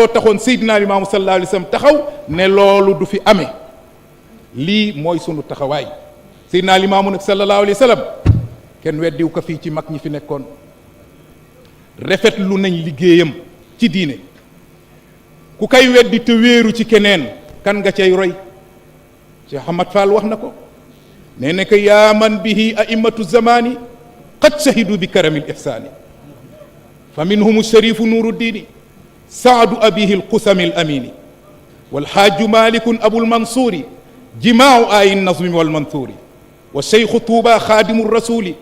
looloo taxoon Seydina Limaamu sallallahu alayhi wa sallam taxaw ne loolu du fi amee. lii mooy sunu taxawaay Seydina Limaamu nag sallallahu alayhi wa sallam kenn weddiw ko fii ci mag ñi fi nekkoon rafetlu nañ liggéeyam ci diine ku kay weddi te wéeru ci keneen kan nga cay roy Cheikh Ahmad Fall wax na ko nee na ko yaa man bihi a'immatu zamani qad shahidu bi karamil ihsaani fa minhum sharifu nuuru diini saadu abihi alqusami alamini walxaaju malikun abul mansuuri jimaau ayi nazmi walmansuuri wa cheikhu tuuba xaadimu rasuli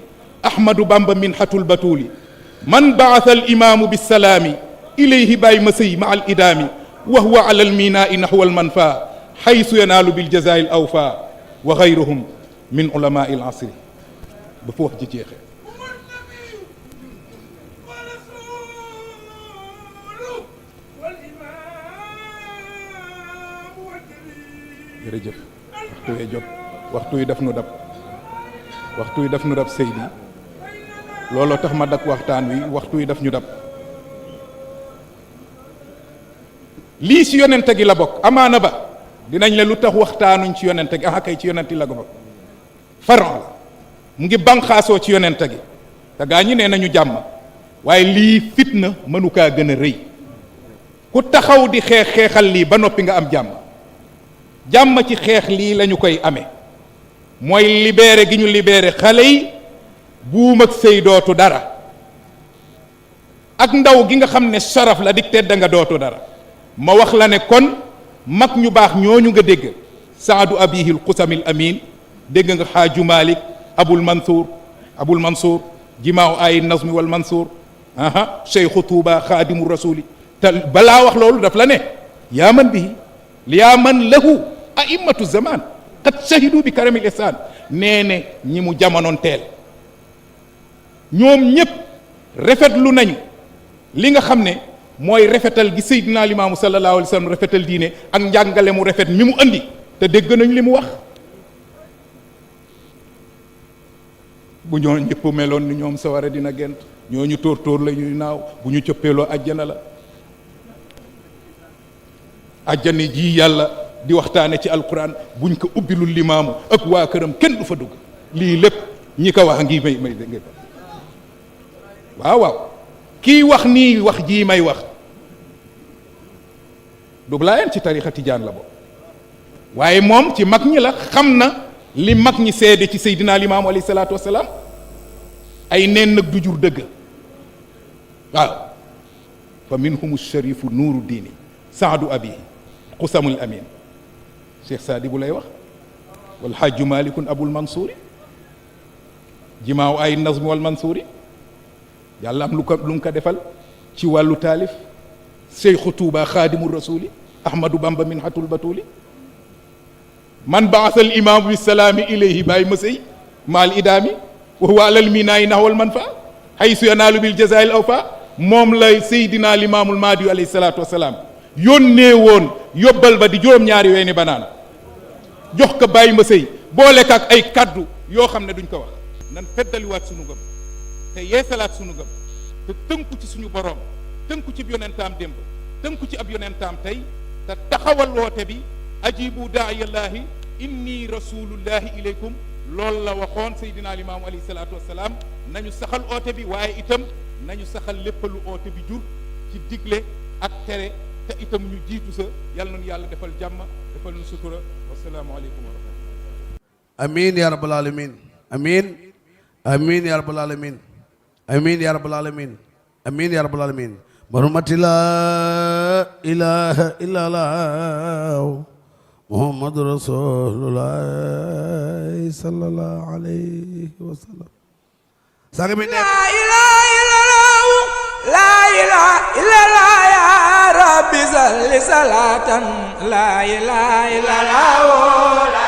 ahmadu bamba minhatul batuli man baasa alimamu bisalaami ilayhi baay masëy ma al idaami wa huwa ala alminaai naxwa almanfa xaysu yanaalu biljazaa al awfa wa gayruhum min ulamaa al asri ba fa wax ji jeexe jërëjëf waxtu wee jot waxtu yi daf nu dab waxtu yi daf nu dab Seydi looloo tax ma dak waxtaan wi waxtu yi daf ñu dab lii ci yonente gi la bokk amaana ba dinañ la lu tax waxtaanuñ ci yonente gi kay ci yonente la ko bokk faran la mu ngi banqaasoo ci yonente gi te gaa ñi nee nañu jàmm waaye lii fitna mënu kaa gën a rëy ku taxaw di xeexal lii ba noppi nga am jàmm ci xeex lii lañu koy amee mooy libéré gi ñu libéré xale yi buum ak sëy dootu dara ak ndaw gi nga xam ne saraf la dik tedd nga dootu dara ma wax la ne kon mag ñu baax ñooñu nga dégg saadu abihil xusamil amin dégg nga xaaju malik abul mansour jimaaw ay nazmi wal mansour cheikhu tuuba xaadimu rasuli te balaa wax loolu daf la ne yaa man bihi yaa man lahu a'immatu zaman qad shahidu bi karamil ihsan nee ne ñi mu jamonoon teel ñoom ñépp rafetlu nañu li nga xam ne mooy rafetal gi Seydina Limaamu sallallahu alayhi wa sallam rafetal diine ak njàngale mu rafet mi mu andi te dégg nañ li mu wax bu ñoo ñëpp meloon ni ñoom sawara dina gent ñooñu tóor la ñuy naaw bu ñu cëppeeloo ajjana la ajjana ji yàlla di waxtaane ci alquran buñ ko ubbilul limaamu ak waa këram kenn du fa dugg lii lépp ñi ko wax ngi may dégg waaw kii wax nii wax jii may wax du laayeen ci tarixa tijaan la bo waaye moom ci mag ñi la xam na li mag ñi seede ci seydina limaamu alayhi salaatu wasalaam ay neen nag du jur dëgg waaw fa minhum sharifu nuuru diini saadu abihi xusamul amin cheikh saadi bu lay wax wal xaaju malikun abul mansuuri jimaaw ay nazmi wal mansuuri yàlla am lu mu ko defal ci wàllu taalif cheikhu tuuba xaadimu rasuli ahmadu bamba minhatul batuli man baasa al imaamu bisalaami ilayhi baay masey maal idaami wa huwa alal minaayi naxwal man fa xaysu yanaalu bil jazaa'il awfa moom la seydina limaamul mahdi alayhi salaatu wasalaam yónnee woon yóbbal ba di juróom-ñaari weeni banaana jox ko bàyyi ma sëy boole ko ak ay kaddu yoo xam ne duñ ko wax nan feddaliwaat sunu gëm te yeesalaat sunu gëm te tënku ci suñu boroom tënku ci yonentaam démb tënku ci ab yonentaam tey te taxawal woote bi ajibu daayallaahi inni rasulullahi ilaykum loolu la waxoon seydina limaamu alayhi salaatu wasalaam nañu saxal oote bi waaye itam nañu saxal lépp lu oote bi jur ci digle ak tere te itam ñu jiitu sa yàlla nañu yàlla defal jàmm defal nu sutura wasalaamu aleykum wa rahmatullah amin ya rabbal alamin amin amin ya rabbal alamin amin ya rabbal alamin amin ya rabbal alamin barumati la ilaha illallah muhammadu rasulullah sallallahu alayhi wa sallam sang bi nekk la ilaha illallah la ilaha illallah ya rabbi salli salatan la ilaha illallah